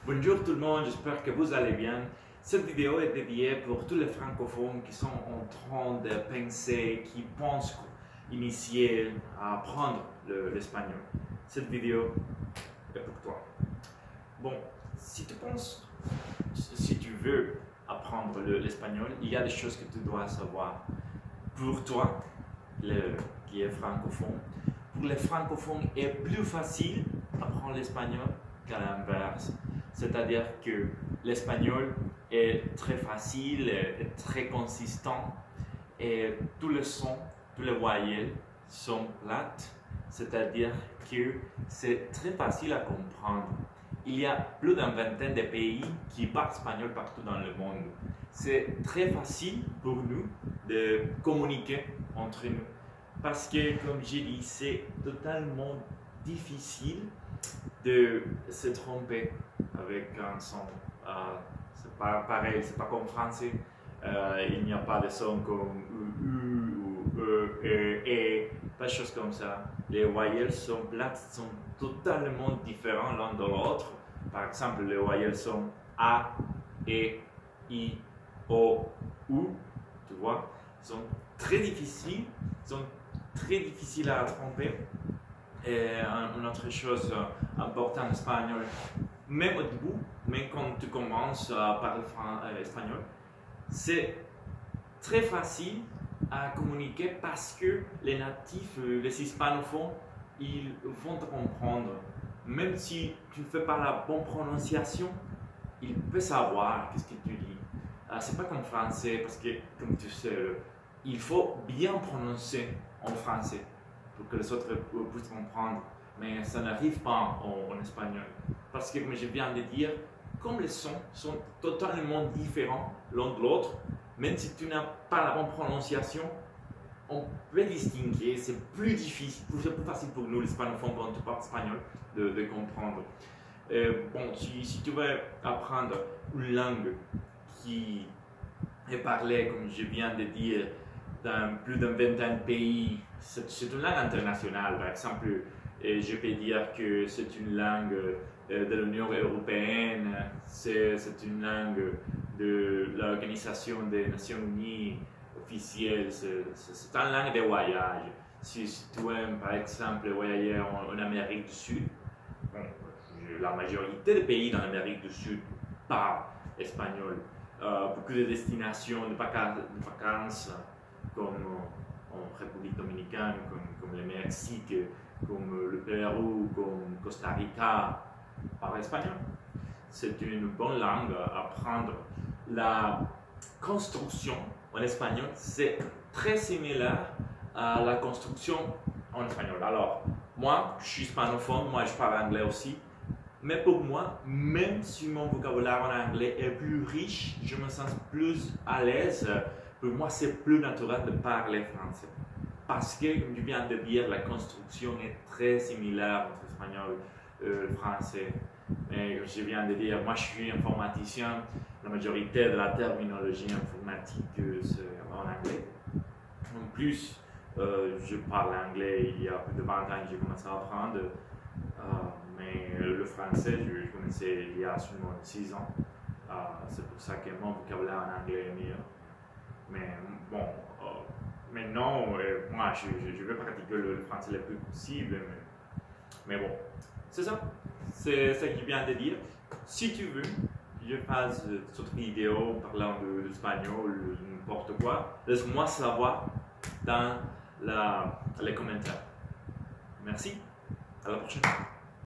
Bonjour tout le monde, j'espère que vous allez bien. Cette vidéo est dédiée pour tous les francophones qui sont en train de penser, qui pensent initier à apprendre l'espagnol. Cette vidéo est pour toi. Bon, si tu penses, si tu veux apprendre l'espagnol, il y a des choses que tu dois savoir. Pour toi, qui est francophone, pour les francophones, il est plus facile d'apprendre l'espagnol qu'à l'inverse. C'est-à-dire que l'espagnol est très facile, est très consistant et tous les sons, tous les voyelles sont plates, c'est-à-dire que c'est très facile à comprendre. Il y a plus d'une vingtaine de pays qui parlent espagnol partout dans le monde. C'est très facile pour nous de communiquer entre nous parce que, comme j'ai dit, c'est totalement difficile de se tromper avec un son. C'est pas pareil, c'est pas comme français. Il n'y a pas de son comme U ou E, pas de choses comme ça. Les voyelles sont plates, sont totalement différents l'un de l'autre. Par exemple, les voyelles sont A, E, I, O, U, tu vois, sont très difficiles, à tromper. Et une autre chose importante en espagnol, même au début, même quand tu commences à parler espagnol, c'est très facile à communiquer parce que les natifs, les hispanophones, ils vont te comprendre. Même si tu ne fais pas la bonne prononciation, ils peuvent savoir ce que tu dis. C'est pas comme français parce que, comme tu sais, il faut bien prononcer en français pour que les autres puissent comprendre. Mais ça n'arrive pas en espagnol. Parce que, comme je viens de dire, comme les sons sont totalement différents l'un de l'autre, même si tu n'as pas la bonne prononciation, on peut distinguer. C'est plus difficile, c'est plus facile pour nous, les hispanophones, quand tu parles espagnol, de comprendre. Bon, si tu veux apprendre une langue qui est parlée, comme je viens de dire, dans plus d'une vingtaine de pays, c'est une langue internationale. Par exemple, je peux dire que c'est une langue de l'Union européenne, c'est une langue de l'Organisation des Nations Unies officielle, c'est une langue de voyage. Si tu aimes, par exemple, voyager en Amérique du Sud, bon, la majorité des pays dans l'Amérique du Sud parlent espagnol. Beaucoup de destinations de vacances comme en République dominicaine, comme le Mexique, comme le Pérou, comme Costa Rica, parlent espagnol. C'est une bonne langue à apprendre. La construction en espagnol, c'est très similaire à la construction en espagnol. Alors, moi, je suis hispanophone, moi je parle anglais aussi. Mais pour moi, même si mon vocabulaire en anglais est plus riche, je me sens plus à l'aise. Pour moi, c'est plus naturel de parler français. Parce que, comme je viens de dire, la construction est très similaire entre l'espagnol et le français. Mais comme je viens de dire, moi je suis informaticien. La majorité de la terminologie informatique, c'est en anglais. En plus, je parle anglais il y a plus de 20 ans que j'ai commencé à apprendre. Mais le français, je commençais il y a seulement 6 ans. C'est pour ça que mon vocabulaire en anglais est meilleur. Mais bon, maintenant, moi, je vais pratiquer le français le plus possible. Mais bon, c'est ça. C'est ce que je viens de dire. Si tu veux, je fasse d'autres vidéos parlant de l'espagnol, n'importe quoi, laisse-moi savoir dans les commentaires. Merci. À la prochaine.